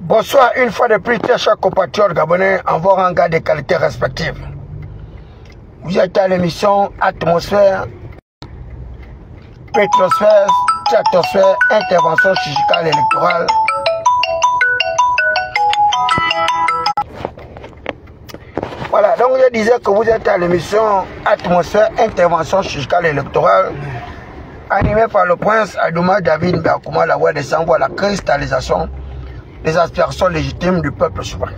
Bonsoir une fois de plus, chers compatriotes gabonais, en vos rangs de qualité respectives. Vous êtes à l'émission Atmosphère, Pétrosphère, Stratosphère, Intervention chirurgicale électorale. Voilà, donc je disais que vous êtes à l'émission Atmosphère, Intervention chirurgicale électorale, animée par le prince Adouma David Bakouma, la voix des sans-voix, la cristallisation des aspirations légitimes du peuple souverain.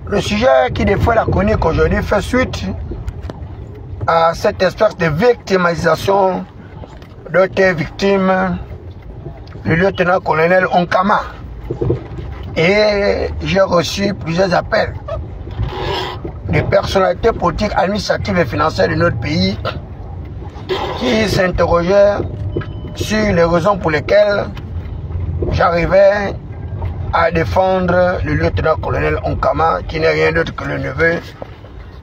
Le sujet qui défend la chronique aujourd'hui fait suite à cette espèce de victimisation de tes victimes, le lieutenant-colonel Onkama. Et j'ai reçu plusieurs appels des personnalités politiques, administratives et financières de notre pays qui s'interrogeaient sur les raisons pour lesquelles j'arrivais à défendre le lieutenant-colonel Onkama, qui n'est rien d'autre que le neveu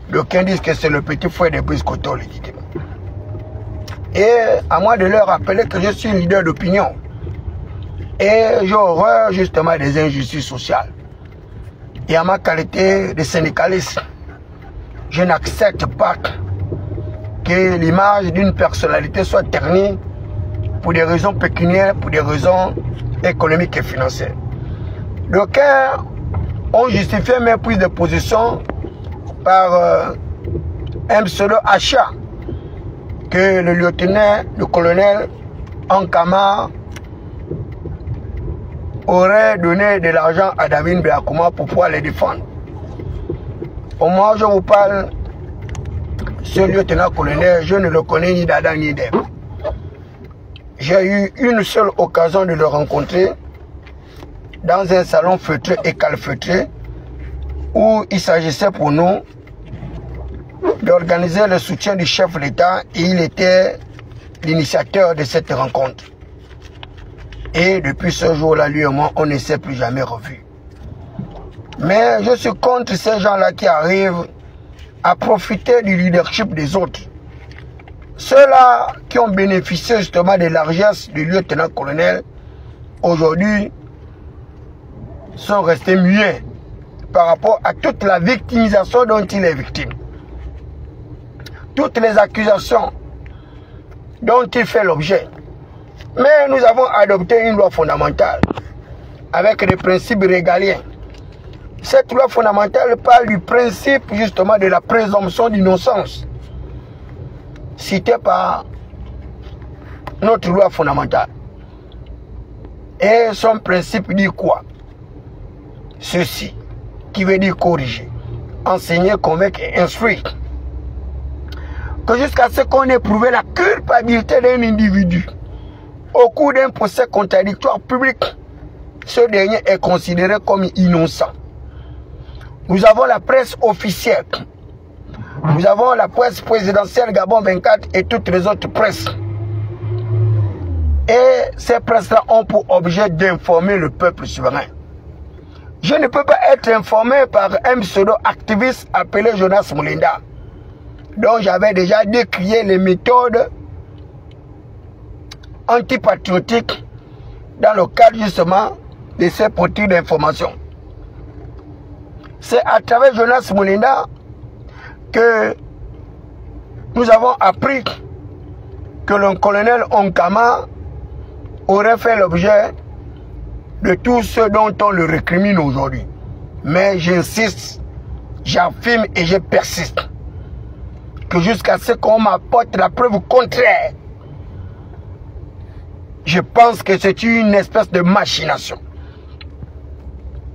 d'aucuns disent que c'est le petit frère de Brice Koto légitime. Et à moi de leur rappeler que je suis leader d'opinion et j'ai horreur justement des injustices sociales. Et à ma qualité de syndicaliste, je n'accepte pas que l'image d'une personnalité soit ternie pour des raisons pécuniaires, pour des raisons économiques et financières. D'aucuns ont justifié mes prises de position par un pseudo-achat que le lieutenant, le colonel Onkama aurait donné de l'argent à David Bakouma pour pouvoir les défendre. Au moment où je vous parle, ce lieutenant-colonel, je ne le connais ni d'Adam ni d'Ève. J'ai eu une seule occasion de le rencontrer dans un salon feutré et calfeutré où il s'agissait pour nous d'organiser le soutien du chef de l'État et il était l'initiateur de cette rencontre. Et depuis ce jour-là, lui et moi, on ne s'est plus jamais revus. Mais je suis contre ces gens-là qui arrivent à profiter du leadership des autres. Ceux-là qui ont bénéficié justement de largesses du lieutenant-colonel, aujourd'hui, sont restés muets par rapport à toute la victimisation dont il est victime. Toutes les accusations dont il fait l'objet. Mais nous avons adopté une loi fondamentale avec des principes régaliens. Cette loi fondamentale parle du principe justement de la présomption d'innocence, cité par notre loi fondamentale. Et son principe dit quoi? Ceci, qui veut dire corriger, enseigner, convaincre et instruire. Que jusqu'à ce qu'on ait prouvé la culpabilité d'un individu au cours d'un procès contradictoire public, ce dernier est considéré comme innocent. Nous avons la presse officielle. Nous avons la presse présidentielle Gabon 24 et toutes les autres presses. Et ces presses-là ont pour objet d'informer le peuple souverain. Je ne peux pas être informé par un pseudo-activiste appelé Jonas Moulinda, dont j'avais déjà décrié les méthodes antipatriotiques dans le cadre justement de ces politiques d'information. C'est à travers Jonas Moulinda que nous avons appris que le colonel Onkama aurait fait l'objet de tout ce dont on le récrimine aujourd'hui. Mais j'insiste, j'affirme et je persiste que jusqu'à ce qu'on m'apporte la preuve contraire, je pense que c'est une espèce de machination.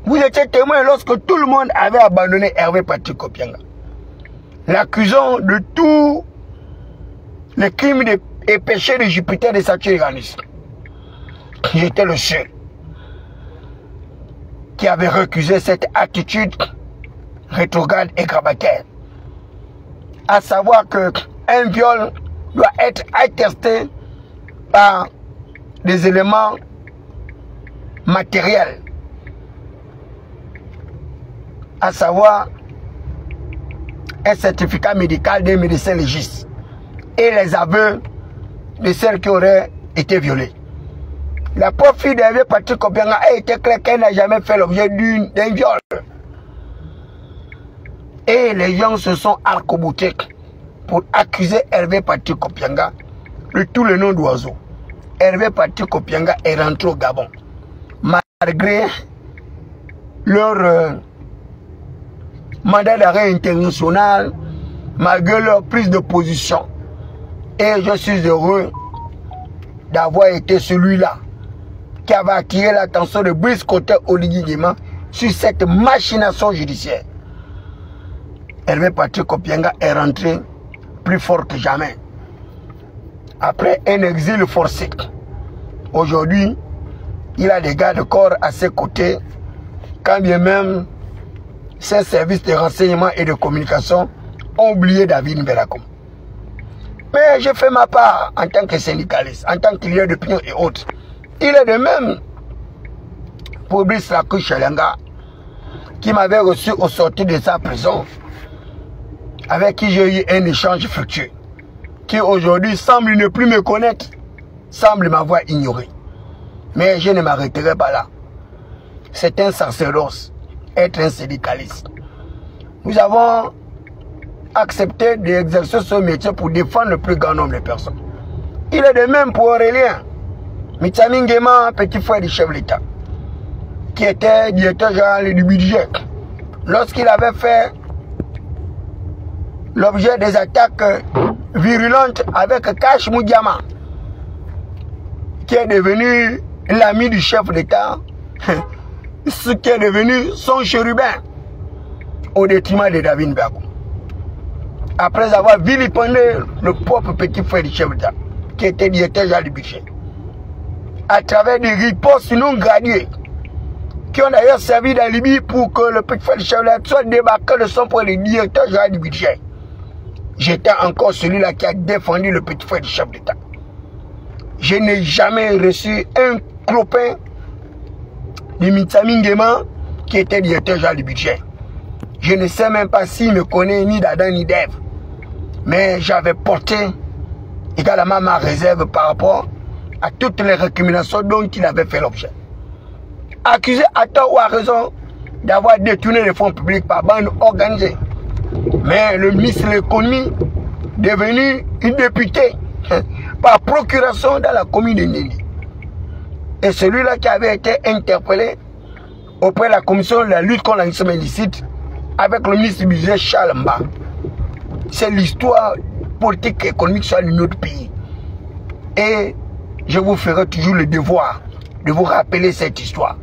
Vous étiez témoin lorsque tout le monde avait abandonné Hervé Patrick Opianga, l'accusant de tous les crimes et péchés de Jupiter de Saturne Uranus. J'étais le seul qui avait recusé cette attitude rétrograde et grabataire. À savoir qu'un viol doit être attesté par des éléments matériels. À savoir un certificat médical d'un médecin légiste et les aveux de celles qui auraient été violées. La pauvre fille d'Hervé Patrick Kopianga a été claire qu'elle n'a jamais fait l'objet d'un viol. Et les gens se sont arc-boutés pour accuser Hervé Patrick Kopianga de tous les noms d'oiseaux. Hervé Patrick Kopianga est rentré au Gabon. Malgré leur mandat d'arrêt international, malgré leur prise de position. Et je suis heureux d'avoir été celui-là qui avait attiré l'attention de Brice Koté Oligui Nguema sur cette machination judiciaire. Hervé Patrick Kopianga est rentré plus fort que jamais. Après un exil forcé, aujourd'hui, il a des gardes-corps à ses côtés, quand bien même ses services de renseignement et de communication ont oublié David Mbelakoum. Mais j'ai fait ma part en tant que syndicaliste, en tant que leader d'opinion et autres. Il est de même pour Brice Lakou Chelenga, qui m'avait reçu au sortir de sa prison, avec qui j'ai eu un échange fructueux, qui aujourd'hui semble ne plus me connaître, semble m'avoir ignoré. Mais je ne m'arrêterai pas là. C'est un sacerdoce, être un syndicaliste. Nous avons accepté d'exercer ce métier pour défendre le plus grand nombre de personnes. Il est de même pour Aurélien Mitsami Nguema, petit frère du chef de l'État, qui était directeur général du budget. Lorsqu'il avait fait l'objet des attaques virulentes avec Kash Moudiama, qui est devenu l'ami du chef d'État, ce qui est devenu son chérubin au détriment de David Mbelakoum. Après avoir vilipendé le propre petit frère du chef d'État, qui était directeur général du budget, à travers des ripostes non graduées, qui ont d'ailleurs servi d'alibi pour que le petit frère du chef d'État soit débarqué de son point de directeur général du budget. J'étais encore celui-là qui a défendu le petit frère du chef d'État. Je n'ai jamais reçu un clopin de Mitsami Nguema qui était directeur général du budget. Je ne sais même pas s'il me connaît ni d'Adam ni d'Ève. Mais j'avais porté également ma réserve par rapport à toutes les récriminations dont il avait fait l'objet. Accusé à tort ou à raison d'avoir détourné les fonds publics par bande organisée. Mais le ministre de l'économie, devenu une députée par procuration dans la commune de Nili. Et celui-là qui avait été interpellé auprès de la commission de la lutte contre l'enrichissement illicite avec le ministre du budget Charles Mba. C'est l'histoire politique et économique sur notre pays. Et je vous ferai toujours le devoir de vous rappeler cette histoire.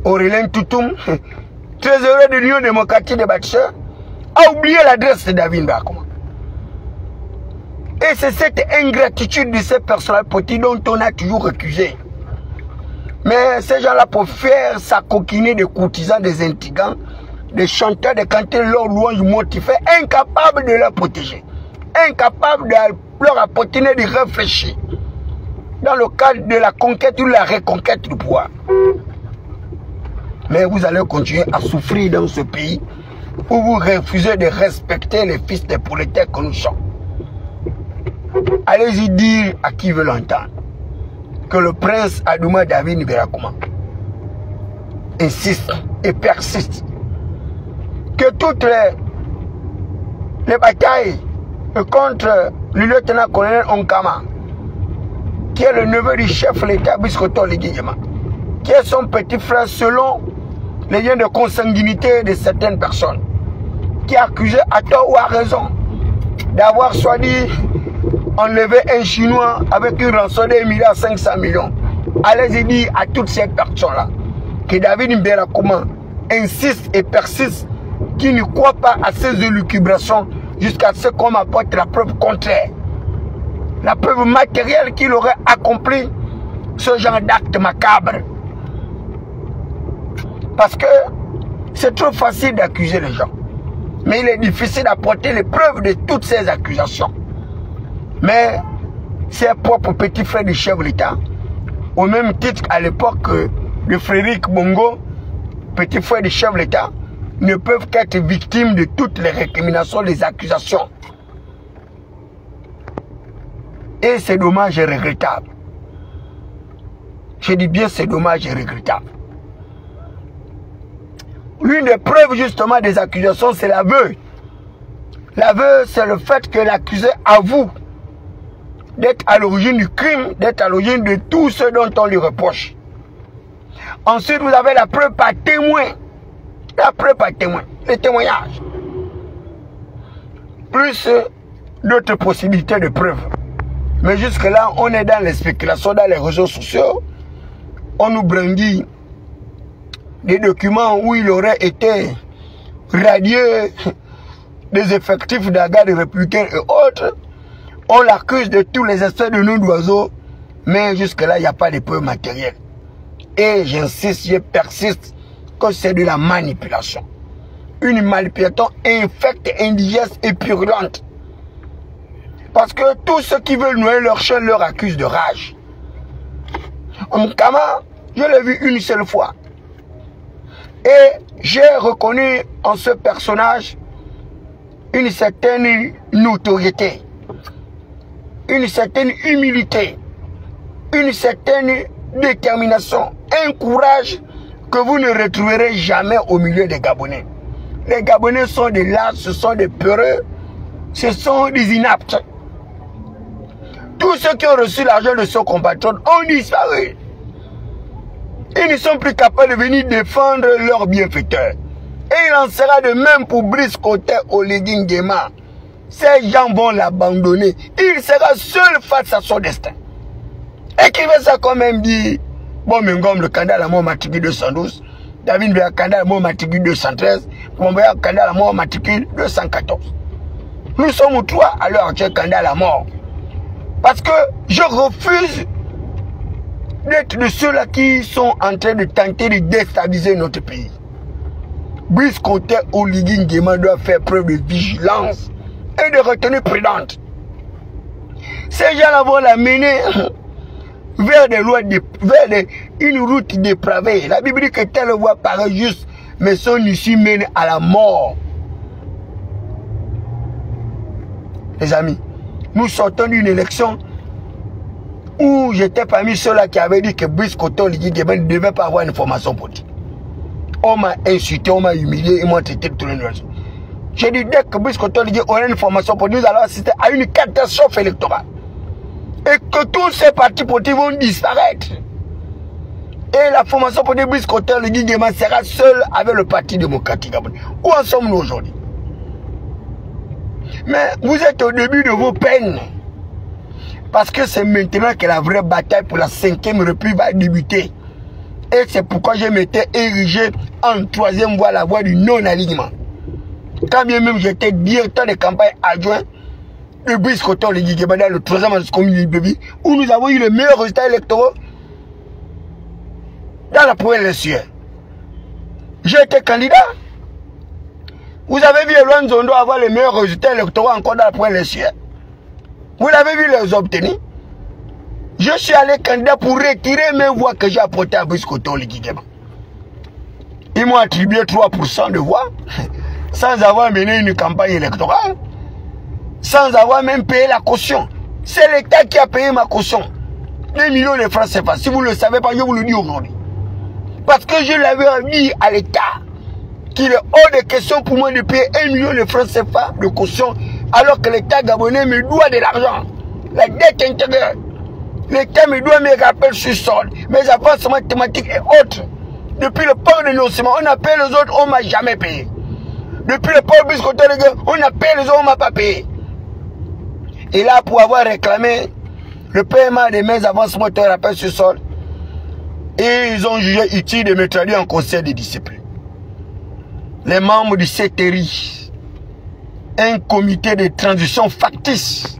Aurélien Toutoum, trésorier de l'Union démocratique des bâtisseurs, a oublié l'adresse de David Mbelakoum. Et c'est cette ingratitude de ces personnages politiques dont on a toujours recusé. Mais ces gens-là, pour faire s'acoquiner des courtisans, des intrigants, des chanteurs, des canteurs, leurs louanges mortifères, incapables de leur protéger, incapables de leur apporter de réfléchir dans le cadre de la conquête ou de la reconquête du pouvoir. Mais vous allez continuer à souffrir dans ce pays où vous refusez de respecter les fils des prolétaires que nous sommes. Allez-y dire à qui veut l'entendre que le prince Adouma David Mbelakoum insiste et persiste que toutes les batailles contre le lieutenant-colonel Onkama, qui est le neveu du chef de l'État Brice Koté Oligui Nguema, qui est son petit frère selon les liens de consanguinité de certaines personnes, qui est accusé à tort ou à raison d'avoir soit dit enlevé un Chinois avec une rançon de 1,5 milliard. Allez-y dire à toutes ces personnes-là que David Mbelakoum insiste et persiste, qui ne croit pas à ces élucubrations jusqu'à ce qu'on m'apporte la preuve contraire. La preuve matérielle qu'il aurait accompli ce genre d'acte macabre. Parce que c'est trop facile d'accuser les gens. Mais il est difficile d'apporter les preuves de toutes ces accusations. Mais ses propres petits frères du chef de l'État, au même titre à l'époque de Frédéric Bongo, petit frère du chef de l'État, ne peuvent qu'être victimes de toutes les récriminations, les accusations. Et c'est dommage et regrettable. Je dis bien, c'est dommage et regrettable. L'une des preuves justement des accusations, c'est l'aveu. L'aveu, c'est le fait que l'accusé avoue d'être à l'origine du crime, d'être à l'origine de tout ce dont on lui reproche. Ensuite, vous avez la preuve par témoin. La preuve par témoin, les témoignages. Plus d'autres possibilités de preuves. Mais jusque-là, on est dans les spéculations, dans les réseaux sociaux. On nous brandit des documents où il aurait été radié des effectifs de la garde républicaine et autres. On l'accuse de tous les aspects de noms d'oiseaux, mais jusque-là, il n'y a pas de preuves matérielles. Et j'insiste, je persiste, que c'est de la manipulation. Une manipulation infecte, indigeste et purulente. Parce que tous ceux qui veulent noyer leur chien leur accusent de rage. Nkama, je l'ai vu une seule fois. Et j'ai reconnu en ce personnage une certaine notoriété, une certaine humilité, une certaine détermination, un courage que vous ne retrouverez jamais au milieu des Gabonais. Les Gabonais sont des lâches, ce sont des peureux, ce sont des inaptes. Tous ceux qui ont reçu l'argent de leurs compatriotes ont disparu. Ils ne sont plus capables de venir défendre leurs bienfaiteurs. Et il en sera de même pour Brice Koté Oligui Nguema. Ces gens vont l'abandonner. Il sera seul face à son destin. Écrivez ça quand même dit. Bon, Mengom, le candidat à la mort matricule 212. David Béa, candidat à la mort matricule 213. Mon Béa, candidat à la mort matricule 214. Nous sommes trois à l'heure actuelle candidat à la mort. Parce que je refuse d'être de ceux-là qui sont en train de tenter de déstabiliser notre pays. Brice Koté Oligui Nguema doit faire preuve de vigilance et de retenue prudente. Ces gens-là vont la mener vers des lois, vers une route dépravée. La Bible dit que telle voie paraît juste, mais son issue mène à la mort. Les amis, nous sortons d'une élection où j'étais parmi ceux-là qui avaient dit que Brice Koté Oligui Nguema ne devait pas avoir une formation politique. On m'a insulté, on m'a humilié, ils m'ont traité de tous les noms. J'ai dit, dès que Brice Koté Oligui aurait une formation politique, nous allons assister à une catastrophe électorale. Et que tous ces partis politiques vont disparaître. Et la formation politique Brice Koté Oligui Nguema sera seule avec le Parti démocratique gabonais. Où en sommes-nous aujourd'hui? Mais vous êtes au début de vos peines. Parce que c'est maintenant que la vraie bataille pour la 5e République va débuter. Et c'est pourquoi je m'étais érigé en 3e voie, la voie du non-alignement. Quand bien même j'étais directeur de campagne adjoint de Brice Koté Oligui Nguema dans le 3e arrondissement de vie, où nous avons eu les meilleurs résultats électoraux dans la première élection. J'ai été candidat. Vous avez vu Eloane Zondo avoir les meilleurs résultats électoraux encore dans la première élection. Vous l'avez vu les obtenir. Je suis allé candidat pour retirer mes voix que j'ai apportées à Brice Koté Oligui Nguema. Ils m'ont attribué 3% de voix sans avoir mené une campagne électorale, sans avoir même payé la caution. C'est l'État qui a payé ma caution. 2 millions de francs CFA. Si vous ne le savez pas, je vous le dis aujourd'hui. Parce que je l'avais dit à l'État qu'il est hors de question pour moi de payer 1 million de francs CFA de caution alors que l'État gabonais me doit de l'argent. La dette intérieure. L'État me doit mes rappels sur sol, mes avances mathématiques et autres. Depuis le port de Nosima, on a payé les autres, on ne m'a jamais payé. Depuis le port de Brice Koté Oligui Nguema, on a payé les autres, on ne m'a pas payé. Et là, pour avoir réclamé le paiement de mes avances et rappels sur sol, et ils ont jugé utile de me traduire en conseil de discipline. Les membres du CTRI, un comité de transition factice,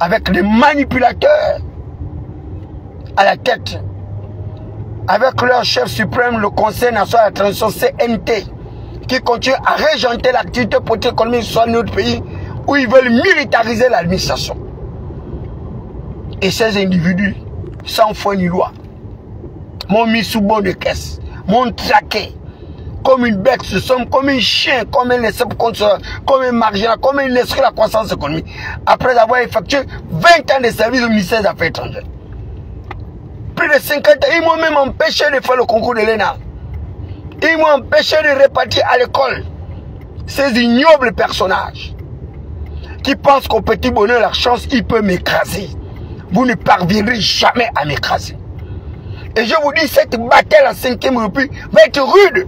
avec des manipulateurs à la tête, avec leur chef suprême, le Conseil national de la transition CNT, qui continue à régenter l'activité politique économique sur notre pays, où ils veulent militariser l'administration. Et ces individus, sans foi ni loi, m'ont mis sous bon de caisse, m'ont traqué, comme une bête, comme un chien, comme un essai comme un marginal, comme un esprit de la croissance économique, après avoir effectué 20 ans de service au ministère des Affaires étrangères. Plus de 50 ans, ils m'ont même empêché de faire le concours de l'ENA. Ils m'ont empêché de repartir à l'école. Ces ignobles personnages qui pensent qu'au petit bonheur, la chance, il peut m'écraser. Vous ne parviendrez jamais à m'écraser. Et je vous dis, cette bataille à 5e République va être rude.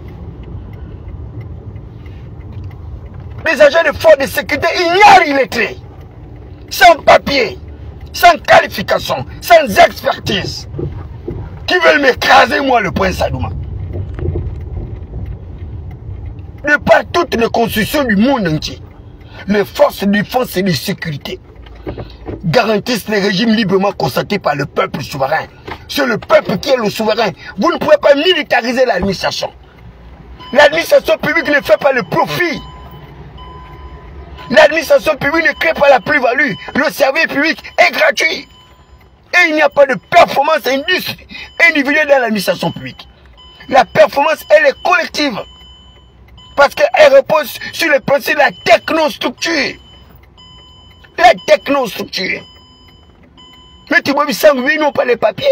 Les agents de force de sécurité ignorent illettrés, sans papier, sans qualification, sans expertise, qui veulent m'écraser, moi, le prince Adouma. De par toutes les constitutions du monde entier, les forces de défense et de sécurité garantissent les régimes librement constatés par le peuple souverain. C'est le peuple qui est le souverain. Vous ne pouvez pas militariser l'administration. L'administration publique ne fait pas le profit. L'administration publique ne crée pas la plus-value. Le service public est gratuit. Et il n'y a pas de performance individuelle dans l'administration publique. La performance, elle est collective. Parce qu'elle repose sur le principe de la technostructure. La technostructure. Mais tu vois, ils n'ont pas les papiers.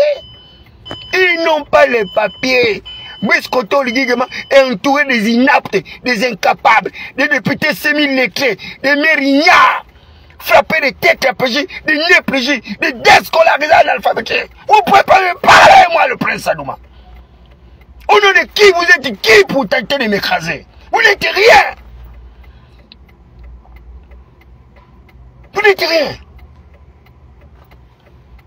Ils n'ont pas les papiers. Briscoto est entouré des inaptes, des incapables, des députés semi-lettrés, des mérignards, frappés de tétraplégies, de néplégies, de déscolarisés analphabétiques. Vous ne pouvez pas me parler, moi, le prince Adouma. Au nom de qui vous êtes qui pour tenter de m'écraser? Vous n'êtes rien. Vous n'êtes rien.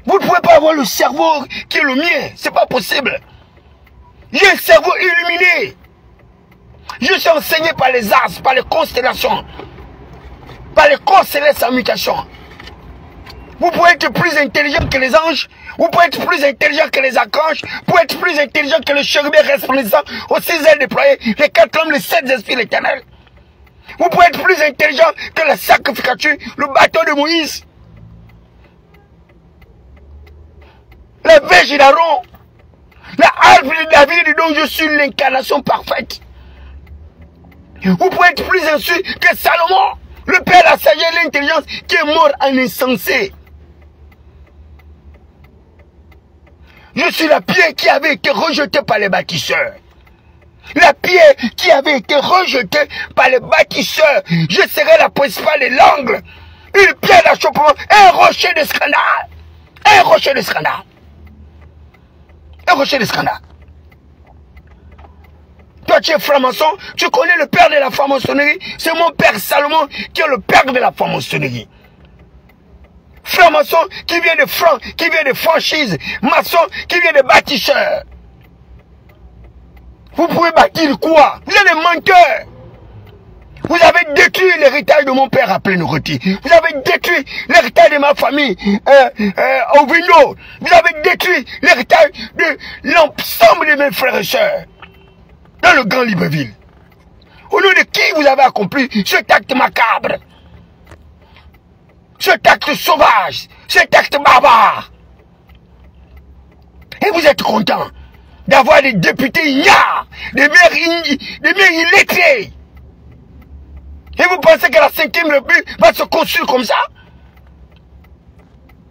Vous ne pouvez pas avoir le cerveau qui est le mien. C'est pas possible. J'ai un cerveau illuminé. Je suis enseigné par les astres, par les constellations, par les corps célestes en mutation. Vous pouvez être plus intelligent que les anges. Vous pouvez être plus intelligent que les archanges. Vous pouvez être plus intelligent que le chérubin resplendissant aux 6 ailes déployées, les 4 hommes, les 7 esprits éternels. Vous pouvez être plus intelligent que la sacrificature, le bâton de Moïse, la Vierge d'Aaron, la harpe de David dont je suis l'incarnation parfaite. Vous pouvez être plus instruit que Salomon, le père de la sagesse et l'intelligence, qui est mort en insensé. Je suis la pierre qui avait été rejetée par les bâtisseurs. La pierre qui avait été rejetée par les bâtisseurs. Je serai la principale de l'angle. Une pierre d'achoppement, un rocher de scandale. Un rocher de scandale. Un rocher de scandale. Toi, tu es franc-maçon, tu connais le père de la franc-maçonnerie. C'est mon père Salomon qui est le père de la franc-maçonnerie. Franc-maçon qui vient de franc, qui vient de franchise. Maçon qui vient de bâtisseur. Vous pouvez bâtir quoi? Vous êtes des menteurs. Vous avez détruit l'héritage de mon père à Plénoroti. Vous avez détruit l'héritage de ma famille au Vino. Vous avez détruit l'héritage de l'ensemble de mes frères et sœurs dans le Grand Libreville. Au nom de qui vous avez accompli cet acte macabre, cet acte sauvage, cet acte barbare. Et vous êtes content d'avoir des députés ignares, des maires illettrés. Et vous pensez que la 5e République va se construire comme ça?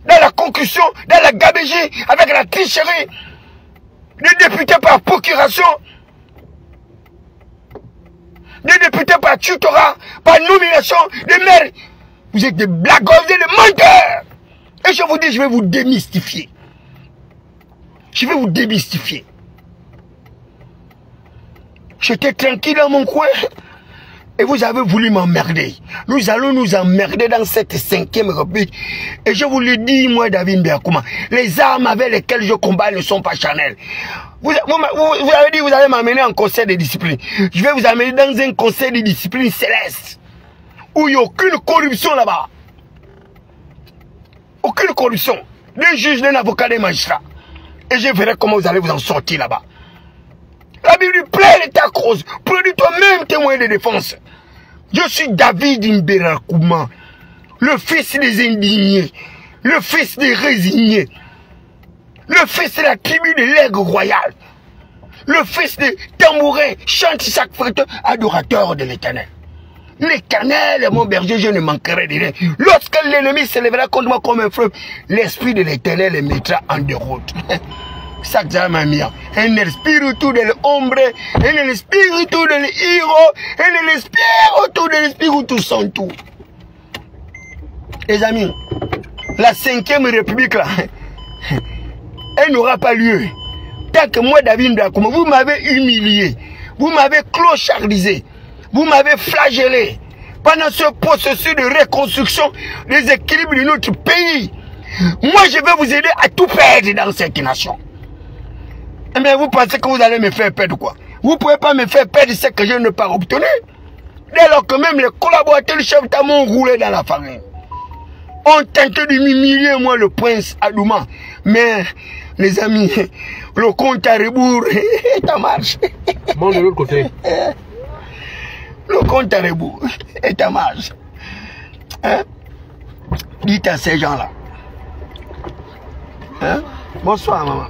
Dans la concussion, dans la gabégie, avec la tricherie, des députés par procuration, des députés par tutorat, par nomination, des maires. Vous êtes des blagueurs, vous êtes des menteurs. Et je vous dis, je vais vous démystifier. Je vais vous démystifier. J'étais tranquille dans mon coin. Et vous avez voulu m'emmerder. Nous allons nous emmerder dans cette 5e République. Et je vous le dis, moi, David Mbiakouma, les armes avec lesquelles je combats ne sont pas charnelles. Vous avez dit, vous allez m'amener en conseil de discipline. Je vais vous amener dans un conseil de discipline céleste. Où il n'y a aucune corruption là-bas. Aucune corruption. D'un juge, d'un avocat, d'un magistrat. Et je verrai comment vous allez vous en sortir là-bas. La Bible plaît l'état cause. Produis toi-même témoin de défense. Je suis David Mbiakouma, le fils des indignés, le fils des résignés, le fils de la tribu de l'aigle royal, le fils des tambourins, chante chaque fête, adorateur de l'Éternel. L'Éternel est mon berger, je ne manquerai de rien. Lorsque l'ennemi s'élèvera contre moi comme un fleuve, l'Esprit de l'Éternel les mettra en déroute. En el espíritu del hombre, en el espíritu del hijo, en el espíritu del Espíritu Santo. Les amis, la 5e République là, elle n'aura pas lieu. Tant que moi, David Mbakoma, vous m'avez humilié, vous m'avez clochardisé, vous m'avez flagellé pendant ce processus de reconstruction des équilibres de notre pays. Moi, je vais vous aider à tout perdre dans cette nation. Mais vous pensez que vous allez me faire perdre quoi? Vous ne pouvez pas me faire perdre ce que je n'ai pas obtenu. Dès lors que même les collaborateurs du chef d'État m'ont roulé dans la farine. On tenté de m'humilier, moi, le prince Adouma. Mais, les amis, le compte à rebours est en marche. Bon, de l'autre côté. Le compte à rebours est en marche. Hein? Dites à ces gens-là. Hein? Bonsoir, maman.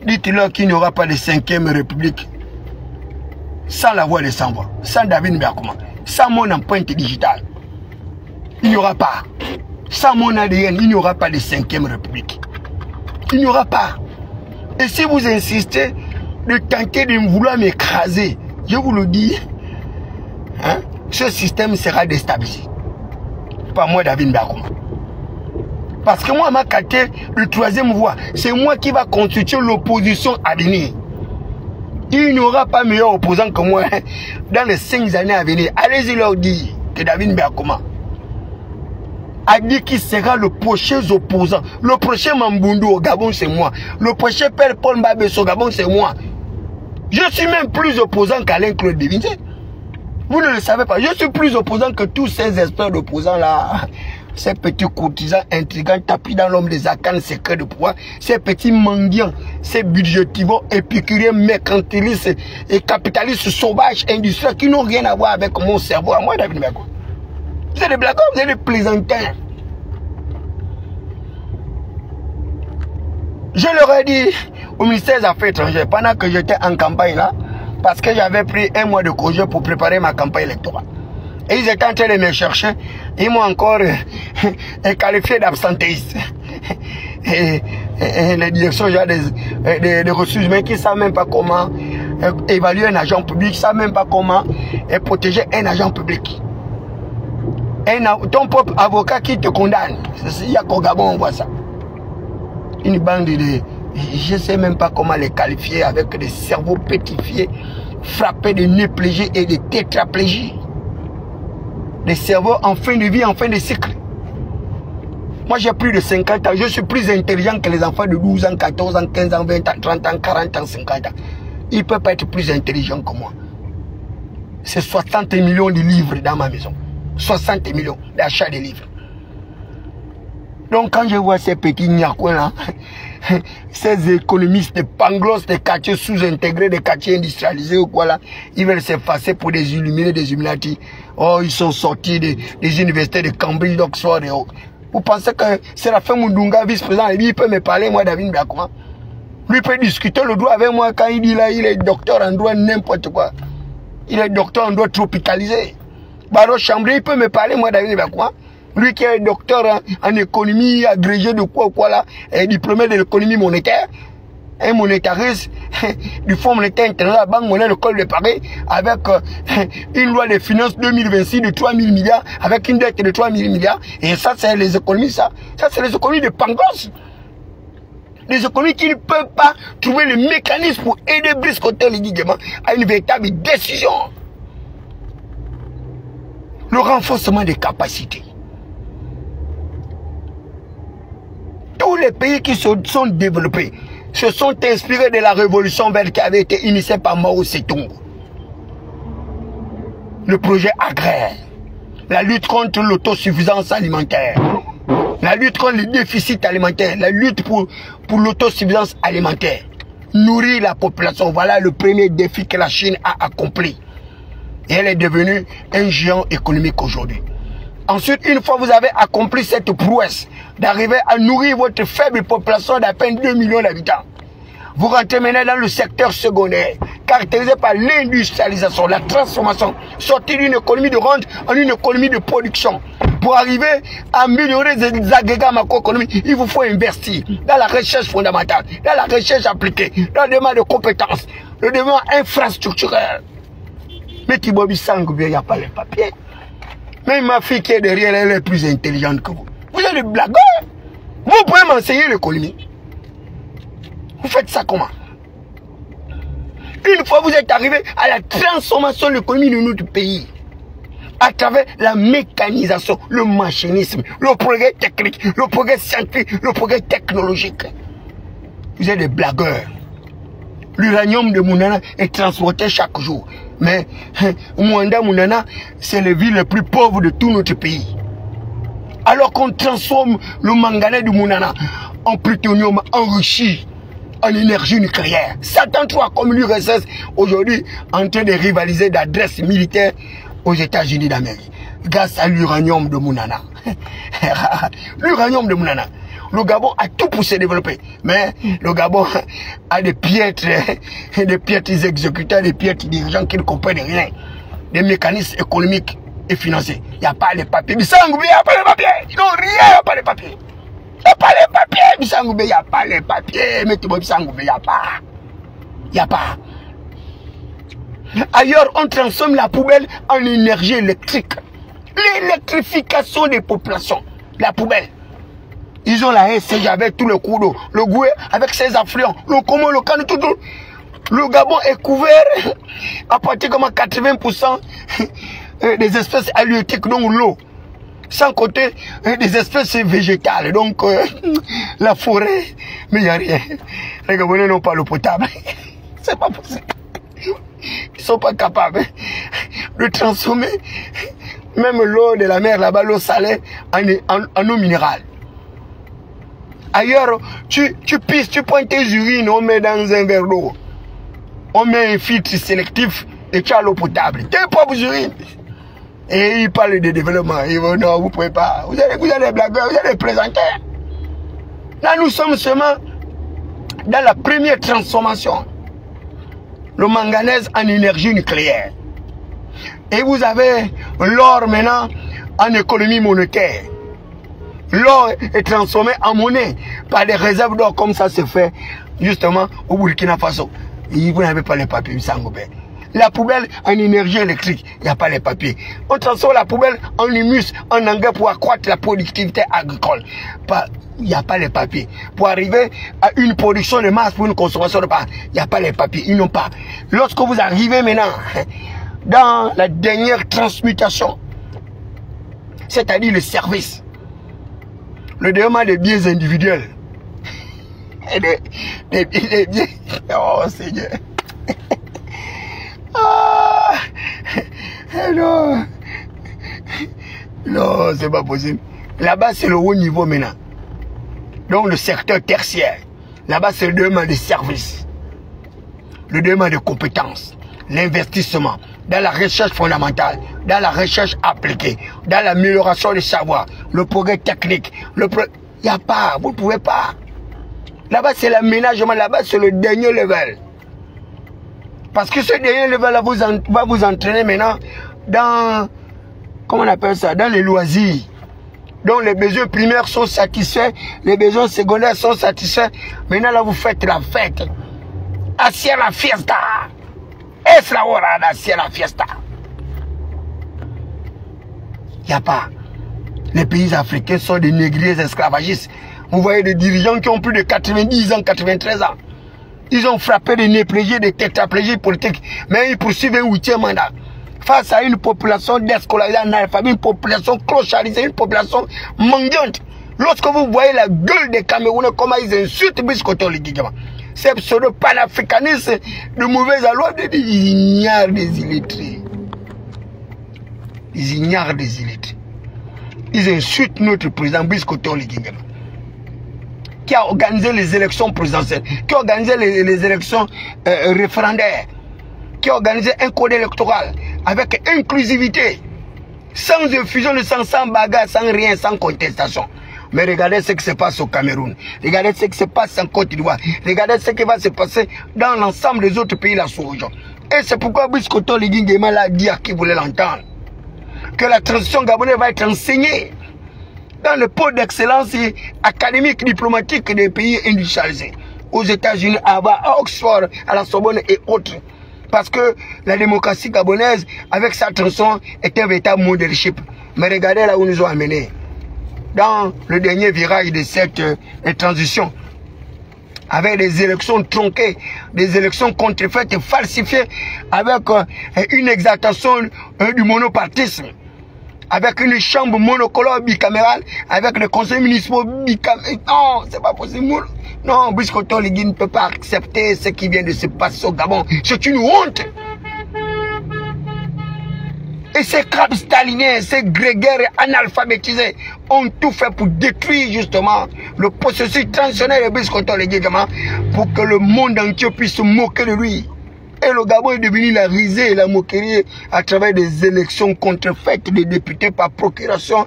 Dites-leur qu'il n'y aura pas de 5e République sans la voix des sans-voix, sans David Mbakoma, sans mon empreinte digitale. Il n'y aura pas. Sans mon ADN, il n'y aura pas de 5e République. Il n'y aura pas. Et si vous insistez de tenter de vouloir m'écraser, je vous le dis, hein, ce système sera déstabilisé. Pas moi, David Mbakoma. Parce que moi, ma qualité de 3e voie, c'est moi qui va constituer l'opposition à venir. Il n'y aura pas meilleur opposant que moi dans les 5 années à venir. Allez-y leur dire que David Mbakoma a dit qu'il sera le prochain opposant. Le prochain Mambundu au Gabon, c'est moi. Le prochain Père Paul Mbabes au Gabon, c'est moi. Je suis même plus opposant qu'Alain Claude Devincé. Vous ne le savez pas. Je suis plus opposant que tous ces experts d'opposants là. Ces petits courtisans intrigants tapis dans l'homme des arcanes secrets de pouvoir. Ces petits mendiants, ces budgétivaux, épicuriens, mercantilistes et capitalistes sauvages, industriels qui n'ont rien à voir avec mon cerveau. À moi, David Mbakoma. Vous êtes des blagueurs, vous êtes des plaisantins. Je leur ai dit au ministère des Affaires étrangères, pendant que j'étais en campagne là, parce que j'avais pris 1 mois de congé pour préparer ma campagne électorale. Et ils étaient en train de me chercher. Ils m'ont encore qualifié d'absentéiste. Et les directions des ressources humaines qui ne savent même pas comment évaluer un agent public, qui ne savent même pas comment protéger un agent public. Ton propre avocat qui te condamne. Il y a qu'au Gabon, on voit ça. Une bande de... Je ne sais même pas comment les qualifier avec des cerveaux pétrifiés, frappés de néplégés et de tétraplégies. Des cerveaux en fin de vie, en fin de cycle. Moi, j'ai plus de 50 ans. Je suis plus intelligent que les enfants de 12 ans, 14 ans, 15 ans, 20 ans, 30 ans, 40 ans, 50 ans. Ils ne peuvent pas être plus intelligents que moi. C'est 60 millions de livres dans ma maison. 60 millions d'achats de livres. Donc, quand je vois ces petits niakouins là, ces économistes, des panglos, des quartiers sous-intégrés, des quartiers industrialisés ou quoi là, ils veulent s'effacer pour des illuminés, des illuminati. Oh, ils sont sortis des universités de Cambridge, d'Oxford et autres. Vous pensez que Séraphin Mundunga, vice-président, lui, il peut me parler, moi, David Mbakoma? Lui peut discuter le droit avec moi quand il dit là, il est docteur en droit, n'importe quoi. Il est docteur en droit tropicalisé. Baro Chambré, il peut me parler, moi, David Mbakoma? Lui qui est docteur en économie, agrégé de quoi là, et diplômé de l'économie monétaire, un monétariste du Fonds monétaire international, la Banque monétaire, le Col de Paris, avec une loi de finances 2026 de 3 000 milliards, avec une dette de 3 000 milliards. Et ça, c'est les économies, ça c'est les économies de pangos. Les économies qui ne peuvent pas trouver le mécanisme pour aider Brice-Côté légitimement à une véritable décision. Le renforcement des capacités. Tous les pays qui se sont développés se sont inspirés de la révolution verte qui avait été initiée par Mao Tse-tung. Le projet agraire, la lutte contre l'autosuffisance alimentaire, la lutte contre le déficit alimentaire, la lutte pour l'autosuffisance alimentaire. Nourrir la population, voilà le premier défi que la Chine a accompli. Et elle est devenue un géant économique aujourd'hui. Ensuite, une fois que vous avez accompli cette prouesse d'arriver à nourrir votre faible population d'à peine 2 millions d'habitants, vous rentrez maintenant dans le secteur secondaire, caractérisé par l'industrialisation, la transformation, sortir d'une économie de rente en une économie de production. Pour arriver à améliorer les agrégats macroéconomiques, il vous faut investir dans la recherche fondamentale, dans la recherche appliquée, dans le développement de compétences, le développement infrastructurel. Mais Tibobi Sangou, il n'y a pas les papiers. Même ma fille qui est derrière, elle est plus intelligente que vous. Vous êtes des blagueurs. Vous pouvez m'enseigner l'économie. Vous faites ça comment? Une fois vous êtes arrivé à la transformation de l'économie de notre pays, à travers la mécanisation, le machinisme, le progrès technique, le progrès scientifique, le progrès technologique. Vous êtes des blagueurs. L'uranium de Mounana est transporté chaque jour. Mais Mwanda Mounana, c'est la ville la plus pauvre de tout notre pays. Alors qu'on transforme le manganèse de Mounana en plutonium enrichi en énergie nucléaire. Satan 3 comme l'URSS aujourd'hui en train de rivaliser d'adresse militaire aux États-Unis d'Amérique grâce à l'uranium de Mounana. L'uranium de Mounana. Le Gabon a tout pour se développer, mais le Gabon a des piètres exécuteurs, des piètres dirigeants qui ne comprennent rien, des mécanismes économiques et financiers. Il n'y a pas les papiers. Bissangoubé, il n'y a pas les papiers. Ils n'ont rien, il n'y a pas les papiers. Il n'y a pas les papiers. Bissangoubé, il n'y a pas les papiers. Mais Bissangoubé, il n'y a pas. Il n'y a pas. Ailleurs, on transforme la poubelle en énergie électrique. L'électrification des populations. La poubelle. Ils ont la SCG avec tout le cours d'eau. Le Goué avec ses affluents. Le Congo, le Kano, tout. Le Gabon est couvert à partir de 80% des espèces halieutiques, donc l'eau. Sans compter des espèces végétales, donc la forêt. Mais il n'y a rien. Les Gabonais n'ont pas l'eau potable. C'est pas possible. Ils ne sont pas capables de transformer même l'eau de la mer là-bas, l'eau salée, en eau minérale. Ailleurs, tu pisses, tu prends tes urines, on met dans un verre d'eau. On met un filtre sélectif et tu as l'eau potable. Tes propres urines. Et ils parlent de développement. Ils vont, non, vous ne pouvez pas. Vous allez blaguer, vous allez plaisanter. Là, nous sommes seulement dans la première transformation. Le manganèse en énergie nucléaire. Et vous avez l'or maintenant en économie monétaire. L'or est transformé en monnaie par des réserves d'or comme ça se fait justement au Burkina Faso. Et vous n'avez pas les papiers, Sangoubé. La poubelle en énergie électrique, il n'y a pas les papiers. On transforme la poubelle en humus, en engrais pour accroître la productivité agricole. Il n'y a pas les papiers. Pour arriver à une production de masse pour une consommation de masse, il n'y a pas les papiers. Ils n'ont pas. Lorsque vous arrivez maintenant dans la dernière transmutation, c'est-à-dire le service, le développement des biens individuels. Et des biens. Oh Seigneur. Ah, non. Non, c'est pas possible. Là-bas, c'est le haut niveau maintenant. Donc le secteur tertiaire. Là-bas, c'est le développement des services. Le développement des compétences. L'investissement dans la recherche fondamentale, dans la recherche appliquée, dans l'amélioration des savoirs, le progrès technique. Il n'y a pas, vous ne pouvez pas. Là-bas, c'est l'aménagement, là-bas, c'est le dernier level. Parce que ce dernier level va vous entraîner maintenant dans, comment on appelle ça, dans les loisirs. Donc les besoins primaires sont satisfaits, les besoins secondaires sont satisfaits. Maintenant, là, vous faites la fête. Hacia la fiesta. Es la hora de hacia la fiesta. Il n'y a pas. Les pays africains sont des négriers esclavagistes. Vous voyez des dirigeants qui ont plus de 90 ans, 93 ans. Ils ont frappé des néplégiés, des tétraplégiques politiques. Mais ils poursuivent un 8e mandat. Face à une population déscolarisée, analphabète, une population clochardisée, une population mendiante. Lorsque vous voyez la gueule des Camerounais, comment ils insultent Biscoto Ligigama. C'est pseudo-panafricanisme de mauvaise alloi, ils ignorent des illettrés. Ils ignorent des illettrés. Ils insultent notre président Biscoto Ligigama, qui a organisé les élections présidentielles, qui a organisé les élections référendaires, qui a organisé un code électoral avec inclusivité, sans infusion de sang, sans bagarre, sans rien, sans contestation. Mais regardez ce qui se passe au Cameroun. Regardez ce qui se passe en Côte d'Ivoire. Regardez ce qui va se passer dans l'ensemble des autres pays de la sous-région. Et c'est pourquoi Biscoto Ligingema l'a dit à qui voulait l'entendre. que la transition gabonaise va être enseignée dans le pôle d'excellence académique, diplomatique des pays industrialisés. Aux États-Unis, à Oxford, à la Sorbonne et autres. Parce que la démocratie gabonaise, avec sa transition, est un véritable mode de leadership. Mais regardez là où nous ont amenés. Dans le dernier virage de cette transition, avec des élections tronquées, des élections contrefaites et falsifiées, avec une exaltation du monopartisme, avec une chambre monocolore bicamérale, avec le conseil municipal bicaméral. Non, c'est pas possible. Non, Brice Oligui ne peut pas accepter ce qui vient de se passer au Gabon. C'est une honte. Et ces crabes staliniens, ces grégaires analphabétisés ont tout fait pour détruire justement le processus transitionnel de Brice Oligui pour que le monde entier puisse se moquer de lui. Et le Gabon est devenu la risée et la moquerie à travers des élections contrefaites des députés par procuration,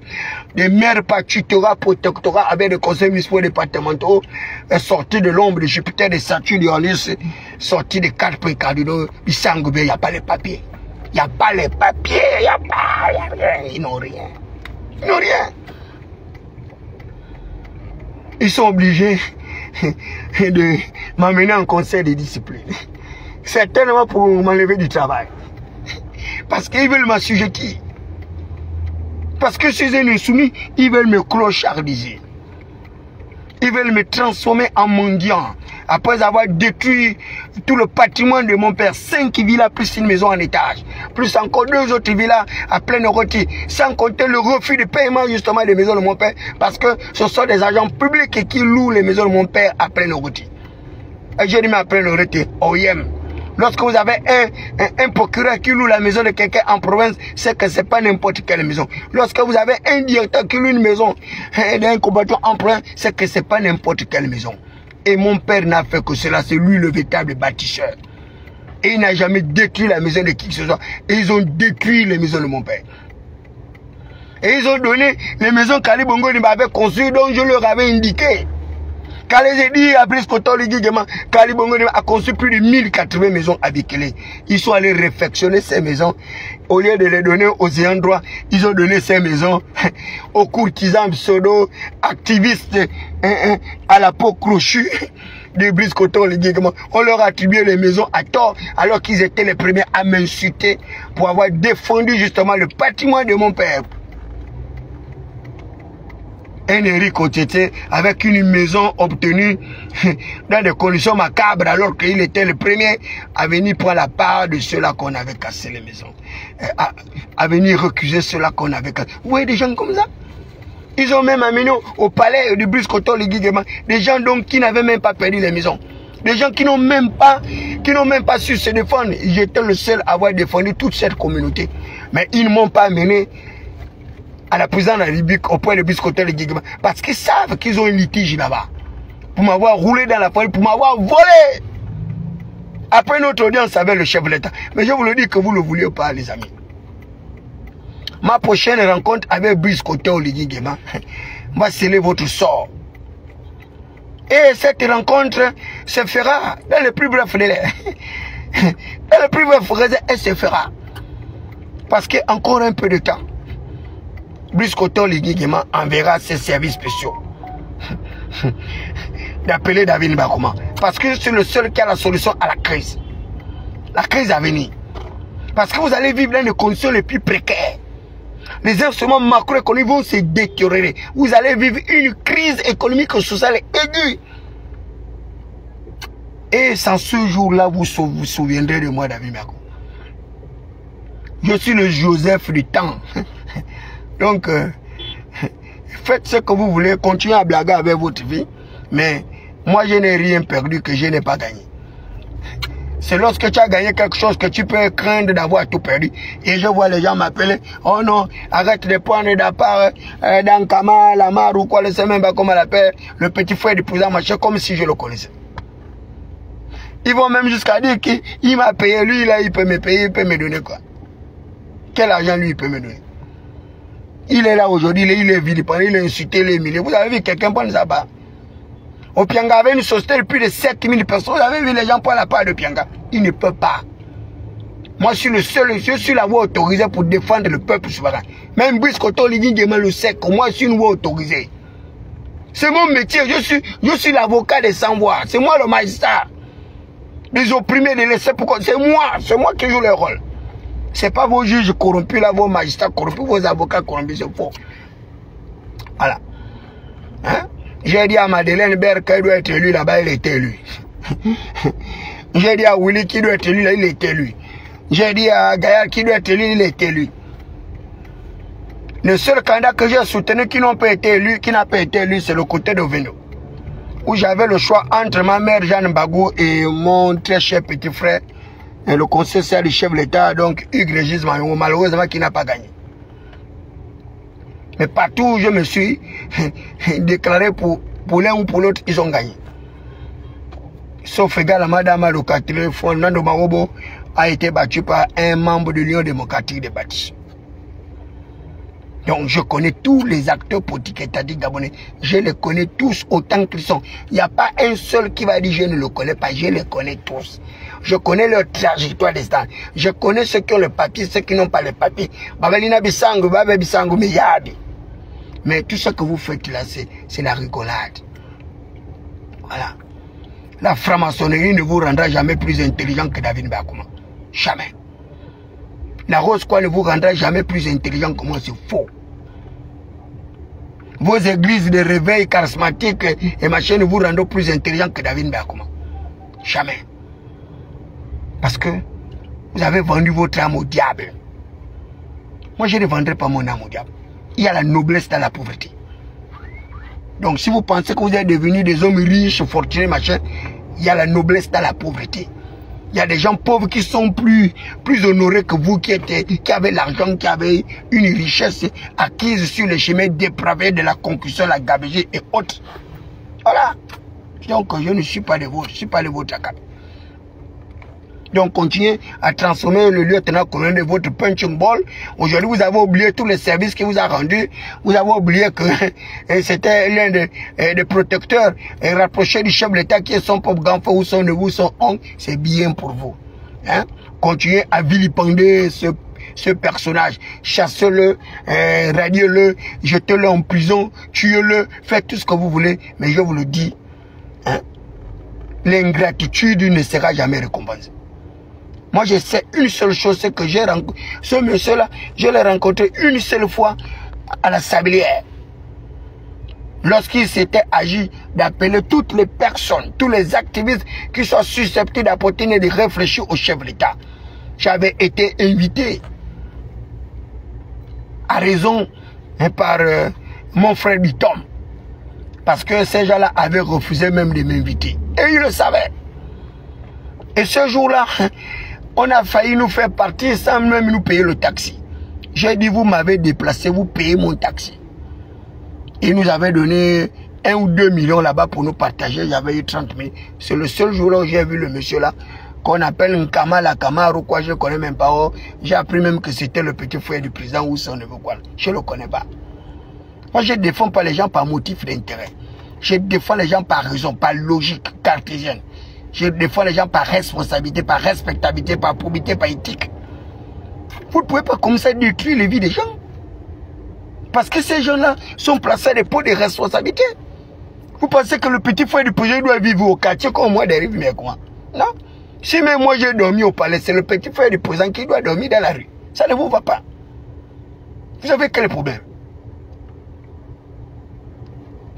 des maires par tutorat, protectorat, avec des conseils municipaux départementaux, sortis de l'ombre de Jupiter, des statues d'Uranus, sortis des 4 points cardinaux du Sangoubé. Il n'y a pas les papiers. Il n'y a pas les papiers. Il n'y a rien. Ils n'ont rien. Ils n'ont rien. Ils sont obligés de m'amener en conseil de discipline. Certainement pour m'enlever du travail. Parce qu'ils veulent m'assujettir. Parce que si je suis insoumis, ils veulent me clochardiser. Ils veulent me transformer en mendiant. Après avoir détruit tout le patrimoine de mon père, 5 villas plus une maison en étage, plus encore 2 autres villas à pleine rôtie, sans compter le refus de paiement justement des maisons de mon père, parce que ce sont des agents publics qui louent les maisons de mon père à pleine rôtie. Et je dis mais à pleine rôtie, OIM. Lorsque vous avez un procureur qui loue la maison de quelqu'un en province, c'est que ce n'est pas n'importe quelle maison. Lorsque vous avez un directeur qui loue une maison d'un combattant en province, c'est que ce n'est pas n'importe quelle maison. Et mon père n'a fait que cela, c'est lui le véritable bâtisseur. Et il n'a jamais détruit la maison de qui que ce soit. Et ils ont détruit les maisons de mon père. Et ils ont donné les maisons qu'Ali Bongo m'avait construites, dont je leur avais indiqué. Quand les dit à Brice Oligui qu'Ali Bongo a construit plus de 1080 maisons à Bikele. Ils sont allés réfectionner ces maisons. Au lieu de les donner aux ayants droit, ils ont donné ces maisons aux courtisans pseudo, activistes à la peau crochue de Brice Oligui. On leur a attribué les maisons à tort, alors qu'ils étaient les premiers à m'insulter pour avoir défendu justement le patrimoine de mon père. Un Éric Otété avec une maison obtenue dans des conditions macabres alors qu'il était le premier à venir prendre la part de ceux-là qu'on avait cassé les maisons. À venir recuser ceux-là qu'on avait cassé. Vous voyez des gens comme ça? Ils ont même amené au palais du Brice Oligui des gens donc qui n'avaient même pas perdu les maisons. Des gens qui n'ont même pas su se défendre. J'étais le seul à avoir défendu toute cette communauté. Mais ils ne m'ont pas amené à la présidence de la République au point de Brice Oligui parce qu'ils savent qu'ils ont un litige là-bas pour m'avoir roulé dans la forêt, pour m'avoir volé. Après notre audience avec le chef de l'État. Mais je vous le dis que vous ne le vouliez pas, les amis. Ma prochaine rencontre avec Brice Oligui va sceller votre sort. Et cette rencontre se fera dans le plus bref délai. Dans le plus bref délai, elle se fera. Parce qu'encore un peu de temps, Brice Oligui enverra ses services spéciaux d'appeler David Bakoma. Parce que c'est le seul qui a la solution à la crise. La crise à venir. Parce que vous allez vivre dans les conditions les plus précaires. Les instruments macroéconomiques vont se détériorer. Vous allez vivre une crise économique et sociale aiguë. Et sans ce jour-là, vous vous souviendrez de moi, David Bakoma. Je suis le Joseph du temps. Donc, faites ce que vous voulez, continuez à blaguer avec votre vie, mais moi je n'ai rien perdu que je n'ai pas gagné. C'est lorsque tu as gagné quelque chose que tu peux craindre d'avoir tout perdu. Et je vois les gens m'appeler, oh non, arrête de prendre d'appart dans Kama, Lamar ou quoi, le sait même pas comment l'appelle, le petit frère du président Machin, comme si je le connaissais. Ils vont même jusqu'à dire qu'il m'a payé, lui là il peut me payer, il peut me donner quoi. Quel argent lui il peut me donner? Il est là aujourd'hui, il est vilipendé, il est insulté, il est humilié. Vous avez vu quelqu'un prendre sa part? Au Pianga avait une société de plus de 7000 personnes. Vous avez vu les gens prendre la part de Pianga? Il ne peut pas. Moi, je suis le seul, je suis la voix autorisée pour défendre le peuple souverain. Même Brice Koto Lidi Djemel le sait que moi, je suis une voix autorisée. C'est mon métier, je suis l'avocat des sans-voix. C'est moi le magistrat. Des opprimés, des laissés pour... C'est moi qui joue le rôle. C'est pas vos juges corrompus, là, vos magistrats corrompus, vos avocats corrompus, c'est faux. Voilà. Hein? J'ai dit à Madeleine Berg qu'elle doit être élue là-bas, elle était élue. J'ai dit à Willy qui doit être élu là, il est élu. J'ai dit à Gaillard qui doit être élu, il est élu. Le seul candidat que j'ai soutenu qui n'a pas été élu, c'est le côté de Veno. Où j'avais le choix entre ma mère Jeanne Bagou et mon très cher petit frère, le conseiller du chef de l'État, donc Hugues Régis Mayon, malheureusement qui n'a pas gagné. Mais partout où je me suis déclaré pour l'un ou pour l'autre, ils ont gagné. Sauf également Madame Alokatile, Fernando Marobo a été battu par un membre de l'Union démocratique des bâtis. Donc je connais tous les acteurs politiques étatiques gabonais. Je les connais tous autant qu'ils sont. Il n'y a pas un seul qui va dire je ne le connais pas. Je les connais tous. Je connais leur trajectoire destin. Je connais ceux qui ont le papier, ceux qui n'ont pas le papier. Babalina Bissango, Babé Bissango, mais tout ce que vous faites là, c'est la rigolade. Voilà. La franc-maçonnerie ne vous rendra jamais plus intelligent que David Bakouma. Jamais. La rose quoi ne vous rendra jamais plus intelligent que moi, c'est faux. Vos églises de réveil charismatique et machin ne vous rendront plus intelligent que David Bakouma. Jamais. Parce que vous avez vendu votre âme au diable. Moi, je ne vendrai pas mon âme au diable. Il y a la noblesse dans la pauvreté. Donc, si vous pensez que vous êtes devenus des hommes riches, fortunés, machin, il y a la noblesse dans la pauvreté. Il y a des gens pauvres qui sont plus honorés que vous, qui avez l'argent, qui avez une richesse acquise sur les chemins dépravés de la concussion, la gabegie et autres. Voilà. Donc, je ne suis pas de vôtres, je ne suis pas de votre acabit. Donc, continuez à transformer le lieutenant-colonel de votre punching ball. Aujourd'hui, vous avez oublié tous les services qu'il vous a rendus. Vous avez oublié que c'était l'un des protecteurs rapprochés du chef de l'État qui est son propre grand-frère ou son neveu, son oncle. C'est bien pour vous. Hein? Continuez à vilipender ce personnage. Chassez-le, radiez-le, jetez-le en prison, tuez-le, faites tout ce que vous voulez. Mais je vous le dis, hein? L'ingratitude ne sera jamais récompensée. Moi, je sais une seule chose, c'est que j'ai rencontré ce monsieur-là, je l'ai rencontré une seule fois à la Sablière. Lorsqu'il s'était agi d'appeler toutes les personnes, tous les activistes qui sont susceptibles d'apporter et de réfléchir au chef de l'État. J'avais été invité à raison par mon frère Bitom. Parce que ces gens-là avaient refusé même de m'inviter. Et ils le savaient. Et ce jour-là, on a failli nous faire partir sans même nous payer le taxi. J'ai dit, vous m'avez déplacé, vous payez mon taxi. Ils nous avaient donné 1 ou 2 millions là-bas pour nous partager. J'avais eu 30 000. C'est le seul jour-là où j'ai vu le monsieur là, qu'on appelle Nkama la Camaro, quoi, je ne connais même pas. Oh, j'ai appris même que c'était le petit frère du président ou son neveu, quoi. Je ne le connais pas. Moi, je ne défends pas les gens par motif d'intérêt. Je défends les gens par raison, par logique cartésienne. Je défends les gens par responsabilité, par respectabilité, par probité, par éthique. Vous ne pouvez pas comme ça détruire les vies des gens. Parce que ces gens-là sont placés à des postes de responsabilité. Vous pensez que le petit frère du président doit vivre au quartier comme moi des rives, mais quoi? Non. Si même moi j'ai dormi au palais, c'est le petit frère du président qui doit dormir dans la rue. Ça ne vous va pas. Vous avez quel problème?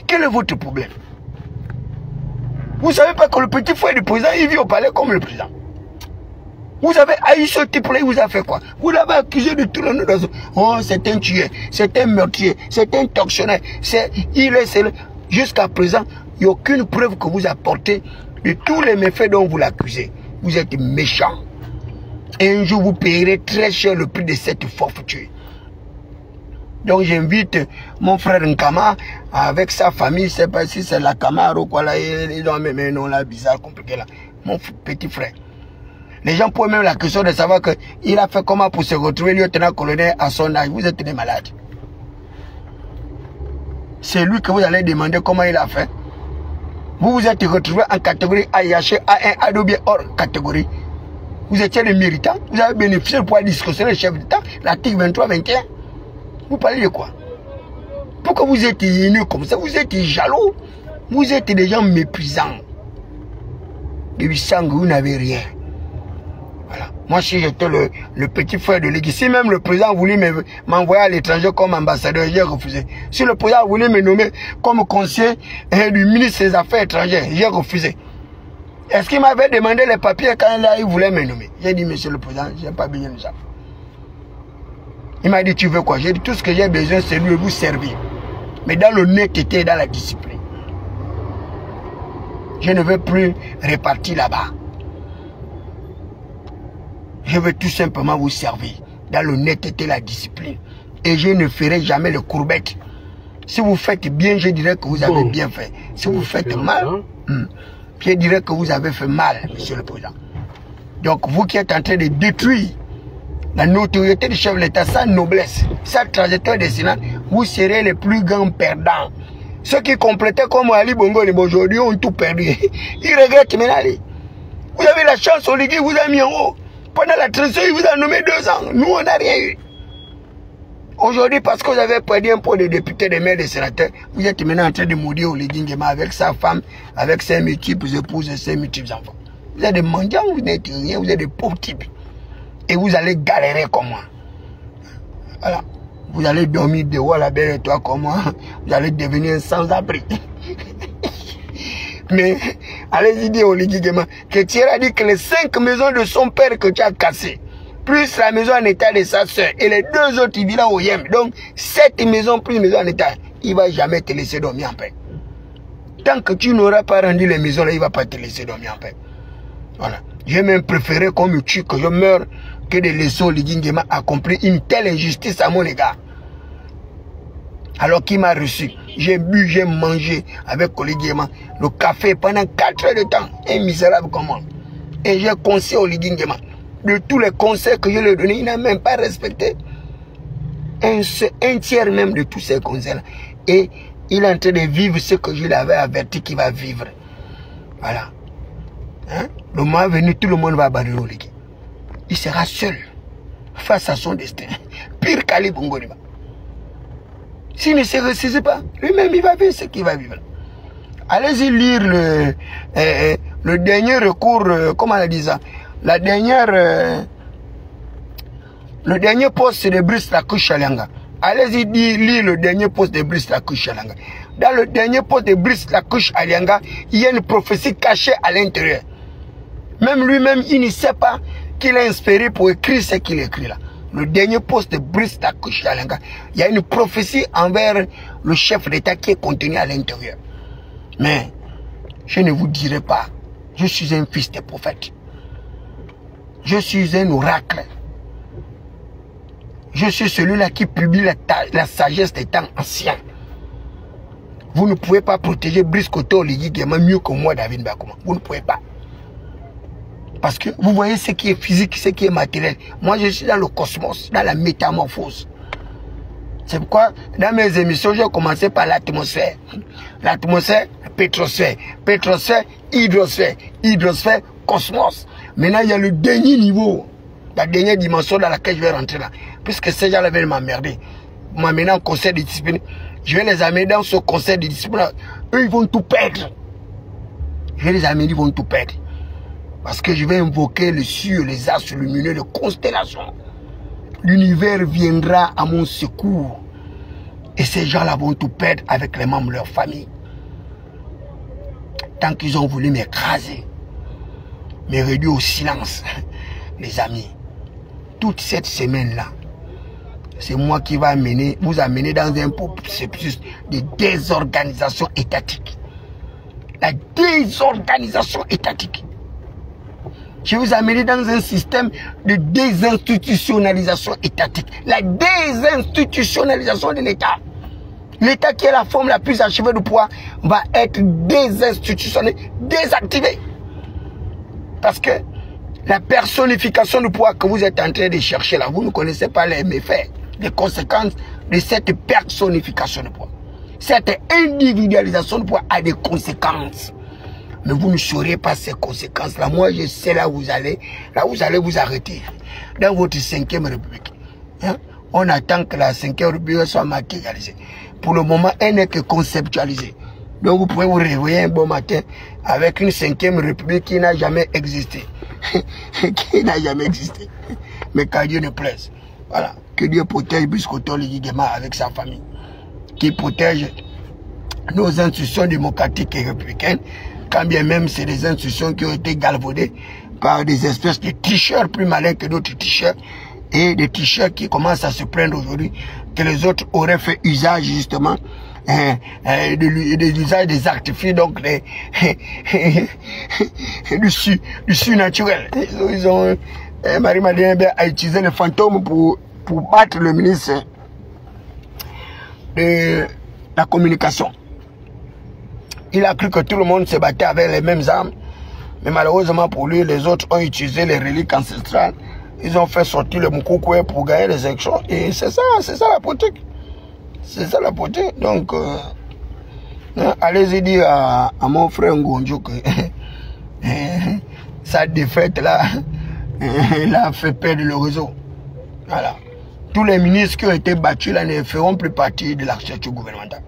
Quel est votre problème? Vous ne savez pas que le petit frère du président, il vit au palais comme le président. Vous avez haï ce type-là, il vous a fait quoi? Vous l'avez accusé de tout le monde. Oh, c'est un tueur, c'est un meurtrier, c'est un tortionnaire, jusqu'à présent, il n'y a aucune preuve que vous apportez de tous les méfaits dont vous l'accusez. Vous êtes méchant. Et un jour, vous payerez très cher le prix de cette forfaiture. Donc j'invite mon frère Nkama avec sa famille, je ne sais pas si c'est la Camaro ou quoi là, ils ont même un nom là bizarre, compliqué là. Mon petit frère. Les gens posent même la question de savoir qu'il a fait comment pour se retrouver lieutenant-colonel à son âge. Vous êtes des malades. C'est lui que vous allez demander comment il a fait. Vous vous êtes retrouvé en catégorie AIH, A1, A2, hors catégorie. Vous étiez les méritants. Vous avez bénéficié de pouvoir discussionner le chef d'État, l'article 23-21. Vous parlez de quoi? Pourquoi vous êtes haineux comme ça? Vous êtes jaloux. Vous êtes des gens méprisants. Depuis ça, vous n'avez rien. Voilà. Moi, si j'étais le petit frère de l'Église, si même le président voulait m'envoyer à l'étranger comme ambassadeur, j'ai refusé. Si le président voulait me nommer comme conseiller du ministre des Affaires étrangères, j'ai refusé. Est-ce qu'il m'avait demandé les papiers quand là, il voulait me nommer? J'ai dit, monsieur le président, je n'ai pas besoin de ça. Il m'a dit, tu veux quoi? J'ai dit, tout ce que j'ai besoin, c'est de vous servir. Mais dans l'honnêteté et dans la discipline. Je ne veux plus répartir là-bas. Je veux tout simplement vous servir dans l'honnêteté et la discipline. Et je ne ferai jamais le courbette. Si vous faites bien, je dirais que vous avez bien fait. Si vous faites mal, je dirais que vous avez fait mal, monsieur le président. Donc, vous qui êtes en train de détruire la notoriété du chef de l'État, sa noblesse, sa trajectoire destinante, vous serez les plus grands perdants. Ceux qui complétaient comme Ali Bongo aujourd'hui ont tout perdu. Ils regrettent maintenant. Vous avez la chance, Oligui vous a mis en haut. Pendant la transition, il vous a nommé 2 ans. Nous, on n'a rien eu. Aujourd'hui, parce que vous avez perdu un poste de député, de maire, de sénateur, vous êtes maintenant en train de maudire Oligui Nguema avec sa femme, avec ses multiples épouses et ses multiples enfants. Vous êtes des mendiants, vous n'êtes rien, vous êtes des pauvres types. Et vous allez galérer comme moi. Voilà. Vous allez dormir dehors, la belle et toi comme moi. Vous allez devenir sans-abri. Mais, allez-y dire Oligui Nguema que Thierry a dit que les 5 maisons de son père que tu as cassées, plus la maison en état de sa soeur, et les 2 autres, il vit là au Yem. Donc, 7 maisons plus maison en état. Il ne va jamais te laisser dormir en paix. Tant que tu n'auras pas rendu les maisons là, il ne va pas te laisser dormir en paix. Voilà. J'ai même préféré qu'on me tue, que je meure, que de laisser Oligui Nguema accomplir une telle injustice à mon égard. Alors qu'il m'a reçu, j'ai bu, j'ai mangé avec Oligui Nguema le café pendant 4 heures de temps. Un misérable comme moi. Et j'ai conseillé Oligui Nguema. De tous les conseils que je lui ai donnés, il n'a même pas respecté un tiers même de tous ces conseils-là. Et il est en train de vivre ce que je lui avais averti qu'il va vivre. Voilà. Hein? Le moment venu, tout le monde va abandonner Oligui. Il sera seul face à son destin. Pire qu'Ali Bongo Nguema. S'il ne se ressaisit pas, lui-même il va vivre ce qu'il va vivre. Allez-y lire le dernier recours, comment on a dit ça? La dernière, le dernier poste de Brice Lacoste Chalanga. Allez-y lire le dernier poste de Brice Lacoste Chalanga. Dans le dernier poste de Brice Lacoste Chalanga, il y a une prophétie cachée à l'intérieur. Même lui-même, il ne sait pas qu'il est inspiré pour écrire ce qu'il écrit là. Le dernier poste de Brice Lacoste Chalanga, il y a une prophétie envers le chef d'État qui est contenue à l'intérieur. Mais je ne vous dirai pas, je suis un fils de prophète. Je suis un oracle. Je suis celui-là qui publie la sagesse des temps anciens. Vous ne pouvez pas protéger Brice Oligui Nguema mieux que moi, David Bakoma. Vous ne pouvez pas. Parce que vous voyez ce qui est physique, ce qui est matériel. Moi, je suis dans le cosmos, dans la métamorphose. C'est pourquoi, dans mes émissions, j'ai commencé par l'atmosphère. L'atmosphère, pétrosphère. Pétrosphère, hydrosphère. Hydrosphère, cosmos. Maintenant, il y a le dernier niveau. La dernière dimension dans laquelle je vais rentrer là. Puisque ces gens-là veulent m'emmerder. M'amener en conseil de discipline. Je vais les amener dans ce conseil de discipline. Eux, ils vont tout perdre. Je vais les amener, ils vont tout perdre. Parce que je vais invoquer les cieux, les astres lumineux, les constellations. L'univers viendra à mon secours. Et ces gens-là vont tout perdre avec les membres de leur famille. Tant qu'ils ont voulu m'écraser, me réduire au silence, les amis. Toute cette semaine-là, c'est moi qui vais vous amener dans un processus de désorganisation étatique. La désorganisation étatique. Je vais vous amener dans un système de désinstitutionnalisation étatique. La désinstitutionnalisation de l'État. L'État qui est la forme la plus achevée du pouvoir va être désinstitutionnalisé, désactivé. Parce que la personnification du pouvoir que vous êtes en train de chercher là, vous ne connaissez pas les méfaits, les conséquences de cette personnification du pouvoir. Cette individualisation du pouvoir a des conséquences. mais vous ne saurez pas ces conséquences-là. Moi, je sais là où vous allez vous arrêter. Dans votre 5e République. Hein? On attend que la 5e République soit matérialisée. Pour le moment, elle n'est que conceptualisée. Donc vous pouvez vous réveiller un bon matin avec une 5e République qui n'a jamais existé. Qui n'a jamais existé. Mais qu'à Dieu ne plaise. Voilà. Que Dieu protège Biscoto Ligigema avec sa famille. Qui protège nos institutions démocratiques et républicaines. Quand bien même c'est des institutions qui ont été galvaudées par des espèces de tricheurs plus malins que d'autres tricheurs. Et des tricheurs qui commencent à se plaindre aujourd'hui que les autres auraient fait usage justement de l'usage des artifices, donc du surnaturel. Ils ont Marie-Madeleine a utilisé le fantôme pour battre le ministre de la communication. Il a cru que tout le monde se battait avec les mêmes armes, mais malheureusement pour lui, les autres ont utilisé les reliques ancestrales. Ils ont fait sortir le Moukoué pour gagner les élections. Et c'est ça la politique. C'est ça la politique. Donc, allez-y dire à mon frère Ngonjo que sa défaite là, elle a fait perdre le réseau. Voilà. Tous les ministres qui ont été battus là ne feront plus partie de l'architecture gouvernementale.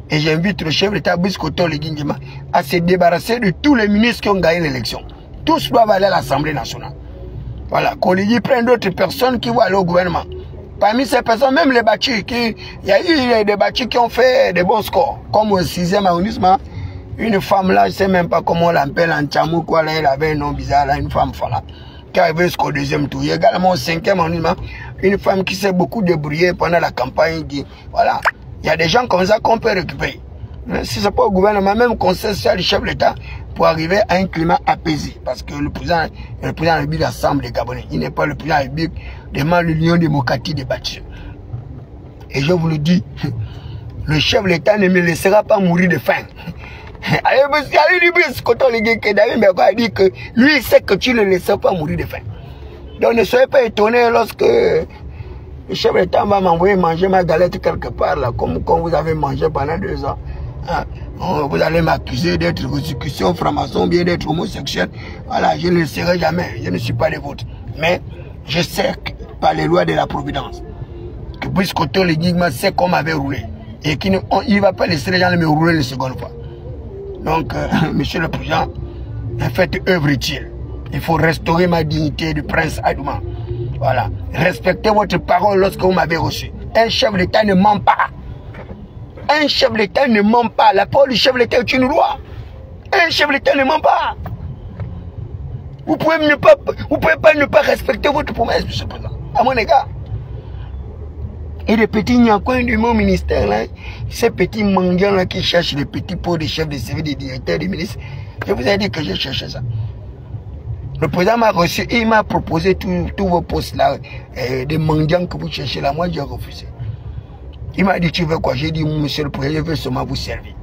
Et j'invite le chef d'État Biscoto Ligingema à se débarrasser de tous les ministres qui ont gagné l'élection. Tous doivent aller à l'Assemblée nationale. Voilà, Coligi prend d'autres personnes qui vont aller au gouvernement. Parmi ces personnes, même les bâtis, il y a eu des bâtis qui ont fait des bons scores. Comme au 6e arrondissement, une femme là, je ne sais même pas comment on l'appelle en Tchamou, quoi, là, elle avait un nom bizarre, là, une femme là, qui arrivait jusqu'au 2e tour. Il y a également au 5e arrondissement, une femme qui s'est beaucoup débrouillée pendant la campagne. Voilà, il y a des gens comme ça qu'on peut récupérer. Si ce n'est pas au gouvernement, même conseil social du chef de l'État, pour arriver à un climat apaisé. Parce que le président de la République rassemble les Gabonais. Il n'est pas le président de la République de l'Union démocratique des bâtis. Et je vous le dis, le chef de l'État ne me laissera pas mourir de faim. Il dit que lui, il sait que tu ne le laisseras pas mourir de faim. Donc ne soyez pas étonnés lorsque le chef de l'État va m'envoyer manger ma galette quelque part, là, comme vous avez mangé pendant 2 ans. Hein? Vous allez m'accuser d'être exécution, franc-maçon, bien d'être homosexuel. Voilà, je ne le serai jamais. Je ne suis pas des vôtres. Mais je sais que, par les lois de la Providence, que Biscoto Ligigema sait qu'on m'avait roulé. Et qu'il ne va pas laisser les gens me rouler une seconde fois. Donc, monsieur le président, faites œuvre utile. Il faut restaurer ma dignité de prince Adouma. Voilà. Respectez votre parole lorsque vous m'avez reçu. Un chef d'État ne ment pas. Un chef de l'État ne ment pas. La parole du chef de l'État est une loi. Un chef de l'État ne ment pas. Vous pouvez pas ne pas respecter votre promesse, monsieur le président, à mon égard. Et les petits nyakouins du mon ministère, là, ces petits mendiants là qui cherchent les petits pots de chef de service, des directeurs, des ministres, je vous ai dit que j'ai cherché ça. Le président m'a reçu et il m'a proposé tous vos postes là, des mendiants que vous cherchez là. Moi, j'ai refusé. Il m'a dit, tu veux quoi? J'ai dit, monsieur le président, je veux seulement vous servir.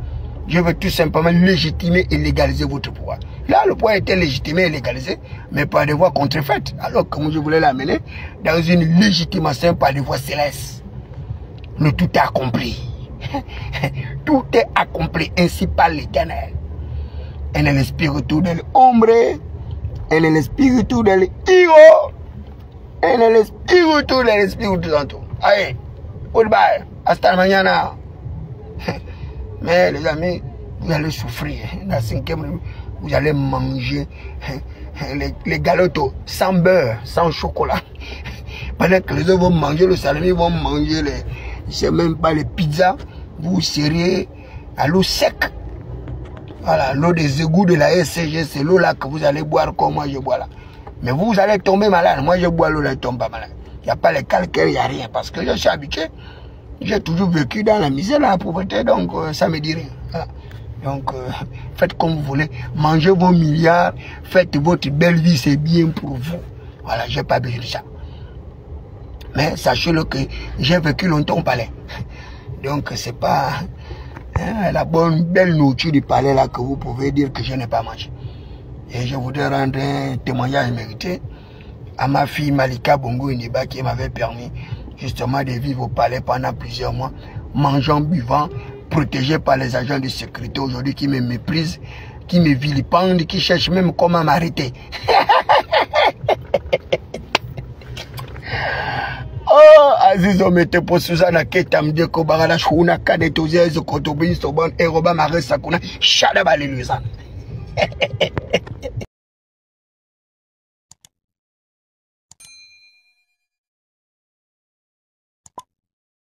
Je veux tout simplement légitimer et légaliser votre pouvoir. Là, le pouvoir était légitimé et légalisé, mais par des voies contrefaites. Alors que moi, je voulais l'amener dans une légitimation par des voies célestes. Le tout est accompli. Tout est accompli ainsi par l'Éternel. En el espíritu del hombre, en el espíritu del hijo, en el espíritu del Espíritu Santo. Allez, goodbye. Hasta mañana. Mais les amis, vous allez souffrir. Dans la 5e, vous allez manger les galettes sans beurre, sans chocolat. Pendant que les autres vont manger le salami, vont manger je ne sais même pas les pizzas, vous serez à l'eau sec. Voilà, l'eau des égouts de la SCG, c'est l'eau là que vous allez boire comme moi je bois là. Mais vous allez tomber malade. Moi je bois l'eau là, je ne tombe pas malade. Il n'y a pas les calcaires, il n'y a rien. Parce que je suis habitué. J'ai toujours vécu dans la misère, la pauvreté, donc ça me dit rien. Voilà. Donc faites comme vous voulez. Mangez vos milliards, faites votre belle vie, c'est bien pour vous. Voilà, je n'ai pas besoin de ça. Mais sachez-le que j'ai vécu longtemps au palais. Donc c'est pas la bonne belle nourriture du palais là que vous pouvez dire que je n'ai pas mangé. Et je voudrais rendre un témoignage mérité à ma fille Malika Bongo Iniba qui m'avait permis justement de vivre au palais pendant plusieurs mois, mangeant, buvant, protégé par les agents de sécurité aujourd'hui qui me méprisent qui me vilipendent, qui cherchent même comment m'arrêter. Oh, Aziz omete po Suzana Keta mdeko barala shuna kade tozezo kotobi soban eroba maresa kuna shada baliluzana.